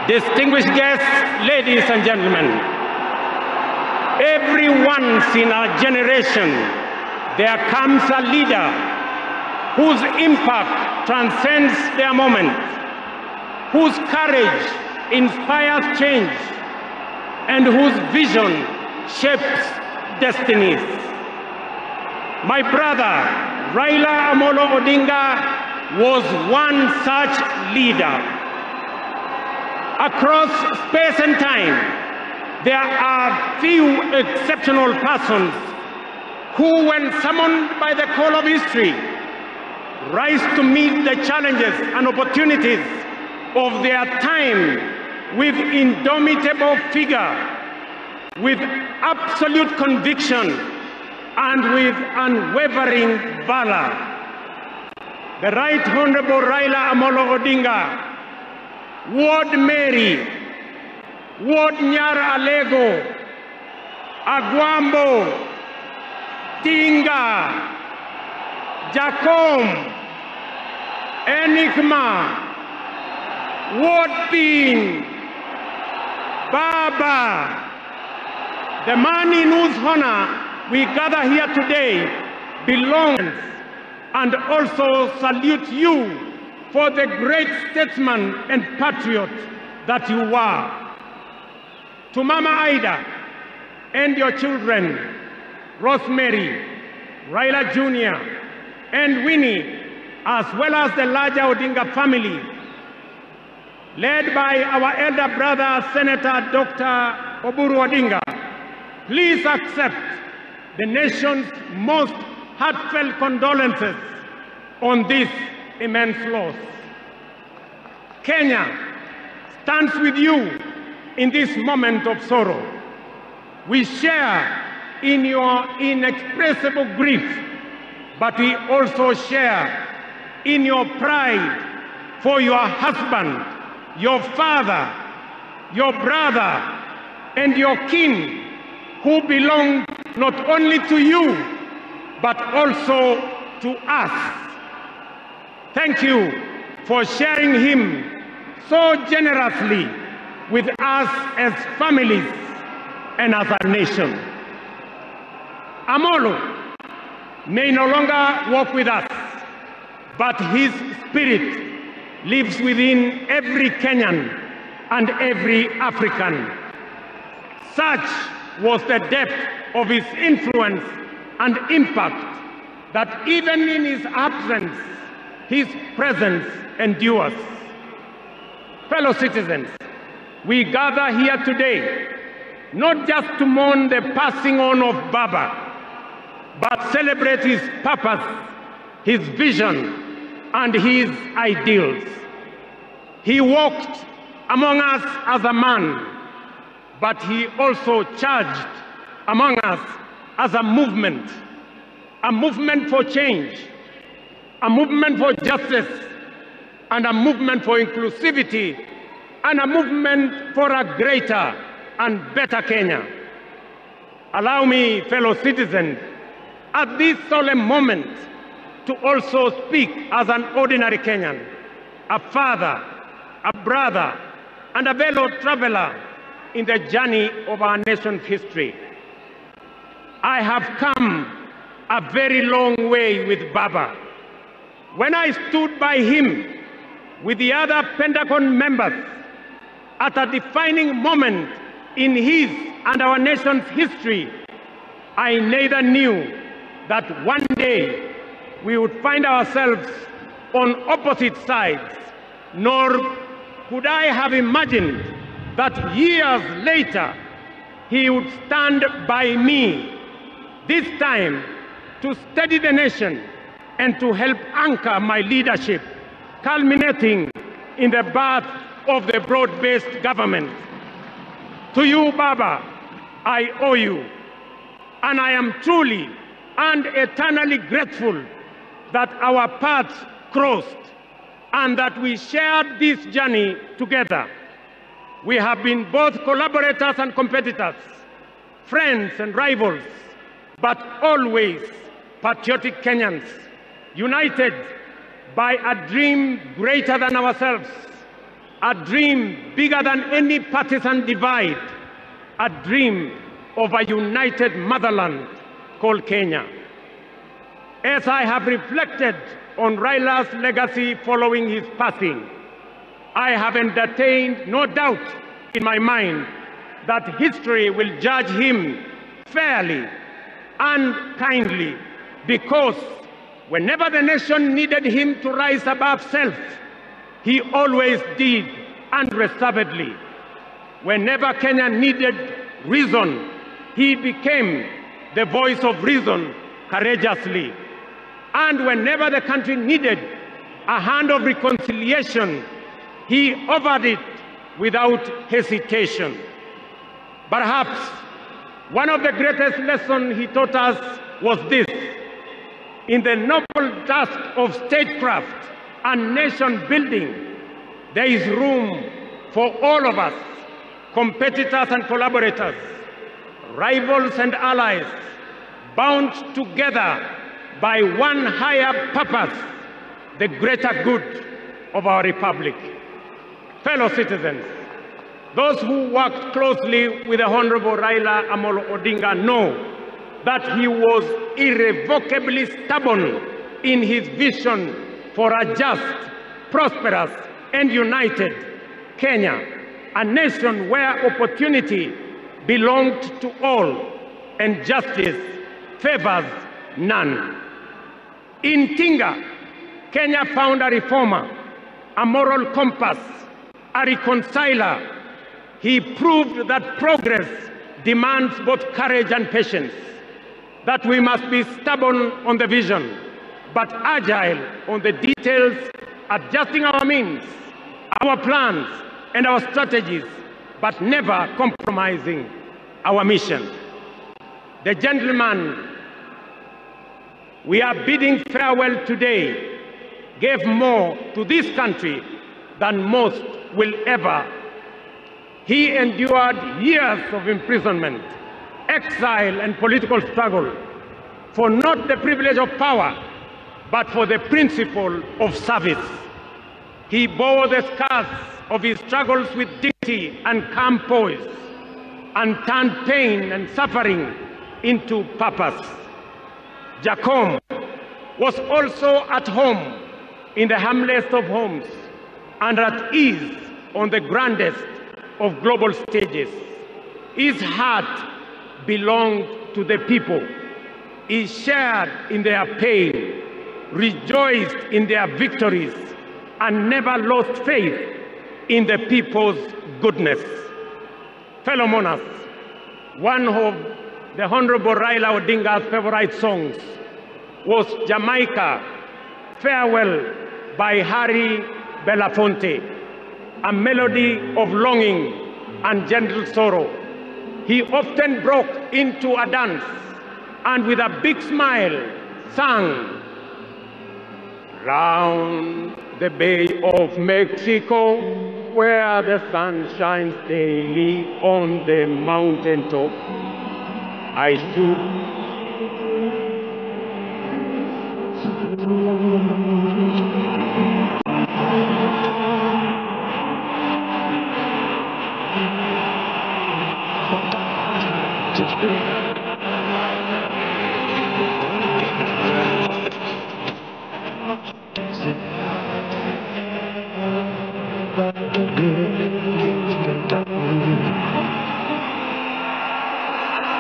distinguished guests, ladies and gentlemen, every once in a generation, there comes a leader whose impact transcends their moment, whose courage inspires change, and whose vision shapes destinies. My brother, Raila Amolo Odinga, was one such leader. Across space and time, there are few exceptional persons who, when summoned by the call of history, rise to meet the challenges and opportunities of their time with indomitable vigor, with absolute conviction, and with unwavering valor. The Right Honorable Raila Amolo Odinga, Ward Mary, Ward Nyara Alego, Agwambo, Tinga, Jacom, Enigma, Ward Bean, Baba, the man in whose honor we gather here today belongs, and also salute you for the great statesman and patriot that you were. To Mama Ida and your children, Rosemary, Raila Jr., and Winnie, as well as the larger Odinga family, led by our elder brother, Senator Dr. Oburu Odinga, please accept the nation's most heartfelt condolences on this immense loss. Kenya stands with you in this moment of sorrow. We share in your inexpressible grief, but we also share in your pride for your husband, your father, your brother, and your kin, who belong not only to you, but also to us. Thank you for sharing him so generously with us as families and as a nation. Amolo may no longer walk with us, but his spirit lives within every Kenyan and every African. Such was the depth of his influence and impact that even in his absence, his presence endures. Fellow citizens, we gather here today not just to mourn the passing on of Baba, but celebrate his purpose, his vision, and his ideals. He walked among us as a man, but he also charged among us as a movement for change, a movement for justice, and a movement for inclusivity, and a movement for a greater and better Kenya. Allow me, fellow citizens, at this solemn moment, to also speak as an ordinary Kenyan, a father, a brother, and a fellow traveler in the journey of our nation's history. I have come a very long way with Baba. When I stood by him with the other Pentagon members at a defining moment in his and our nation's history, I neither knew that one day we would find ourselves on opposite sides, nor could I have imagined that years later he would stand by me, this time to steady the nation and to help anchor my leadership, culminating in the birth of the broad-based government. To you, Baba, I owe you, and I am truly and eternally grateful that our paths crossed and that we shared this journey together. We have been both collaborators and competitors, friends and rivals, but always patriotic Kenyans, united by a dream greater than ourselves, a dream bigger than any partisan divide, a dream of a united motherland called Kenya. As I have reflected on Raila's legacy following his passing, I have entertained no doubt in my mind that history will judge him fairly and kindly, because whenever the nation needed him to rise above self, he always did unreservedly. Whenever Kenya needed reason, he became the voice of reason courageously. And whenever the country needed a hand of reconciliation, he offered it without hesitation. Perhaps one of the greatest lessons he taught us was this: in the noble task of statecraft and nation building, there is room for all of us, competitors and collaborators, rivals and allies, bound together by one higher purpose, the greater good of our republic. Fellow citizens, those who worked closely with the Honorable Raila Amolo Odinga know that he was irrevocably stubborn in his vision for a just, prosperous, and united Kenya, a nation where opportunity belonged to all and justice favors none. In Tinga, Kenya found a reformer, a moral compass, a reconciler. He proved that progress demands both courage and patience, that we must be stubborn on the vision, but agile on the details, adjusting our means, our plans, and our strategies, but never compromising our mission. The gentleman we are bidding farewell today gave more to this country than most will ever. He endured years of imprisonment, exile, and political struggle for not the privilege of power, but for the principle of service. He bore the scars of his struggles with dignity and calm poise, and turned pain and suffering into purpose. Jacom was also at home in the humblest of homes and at ease on the grandest of global stages. His heart belonged to the people. He shared in their pain, rejoiced in their victories, and never lost faith in the people's goodness. Fellow monarchs, one of the Honorable Raila Odinga's favorite songs was Jamaica, Farewell by Harry Belafonte, a melody of longing and gentle sorrow. He often broke into a dance and with a big smile sang, "Round the Bay of Mexico, where the sun shines daily on the mountain top, I stood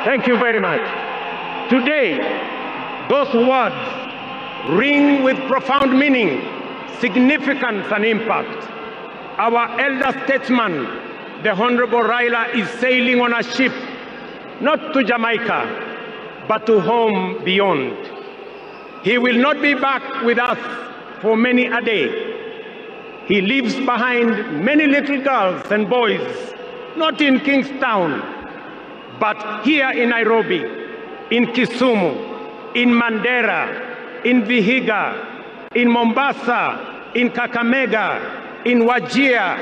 Thank you very much. Today, those words ring with profound meaning, significance, and impact. Our elder statesman, the Honorable Raila, is sailing on a ship, not to Jamaica, but to home beyond. He will not be back with us for many a day. He leaves behind many little girls and boys, not in Kingstown, but here in Nairobi, in Kisumu, in Mandera, in Vihiga, in Mombasa, in Kakamega, in Wajir,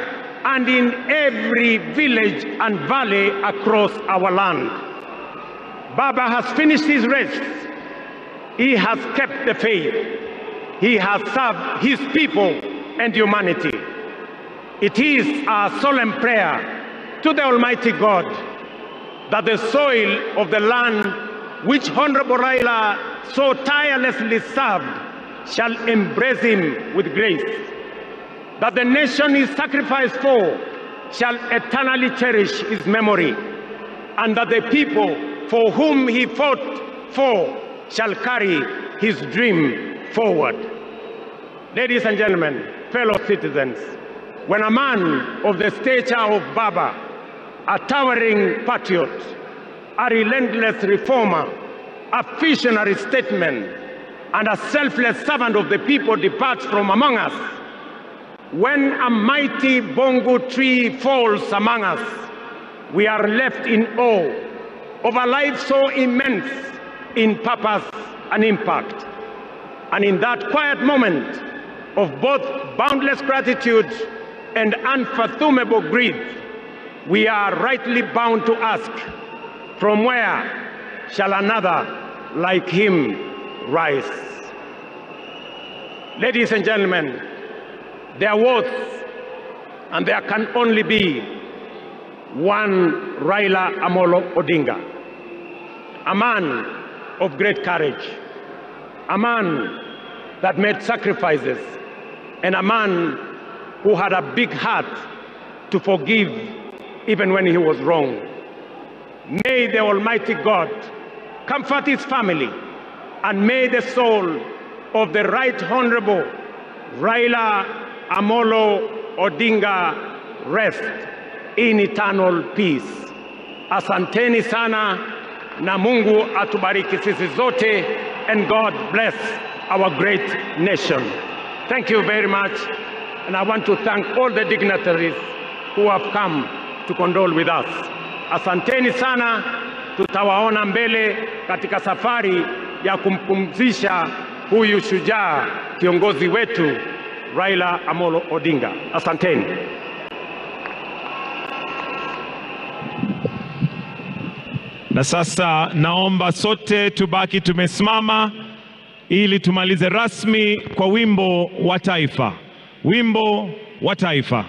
and in every village and valley across our land. Baba has finished his race. He has kept the faith. He has served his people and humanity. It is our solemn prayer to the Almighty God that the soil of the land which Honorable Raila so tirelessly served shall embrace him with grace, that the nation he sacrificed for shall eternally cherish his memory, and that the people for whom he fought for shall carry his dream forward. Ladies and gentlemen, fellow citizens, when a man of the stature of Baba, a towering patriot, a relentless reformer, a visionary statesman, and a selfless servant of the people departs from among us, when a mighty bongo tree falls among us, we are left in awe of a life so immense in purpose and impact. And in that quiet moment of both boundless gratitude and unfathomable grief, we are rightly bound to ask, from where shall another like him rise? Ladies and gentlemen, there was and there can only be one Raila Amolo Odinga, a man of great courage, a man that made sacrifices, and a man who had a big heart to forgive even when he was wrong. May the Almighty God comfort his family, and may the soul of the Right Honorable Raila Amolo Odinga rest in eternal peace. Asanteni sana, na Mungu atubariki sisi zote, and God bless our great nation. Thank you very much, and I want to thank all the dignitaries who have come to condole with us. Asanteni sana, tutawaona mbele katika safari ya kumpumzisha huyu shujaa kiongozi wetu Raila Amolo Odinga. Asanteni. Na sasa naomba sote tubaki tumesimama ili tumalize rasmi kwa wimbo wa taifa. Wimbo wa taifa.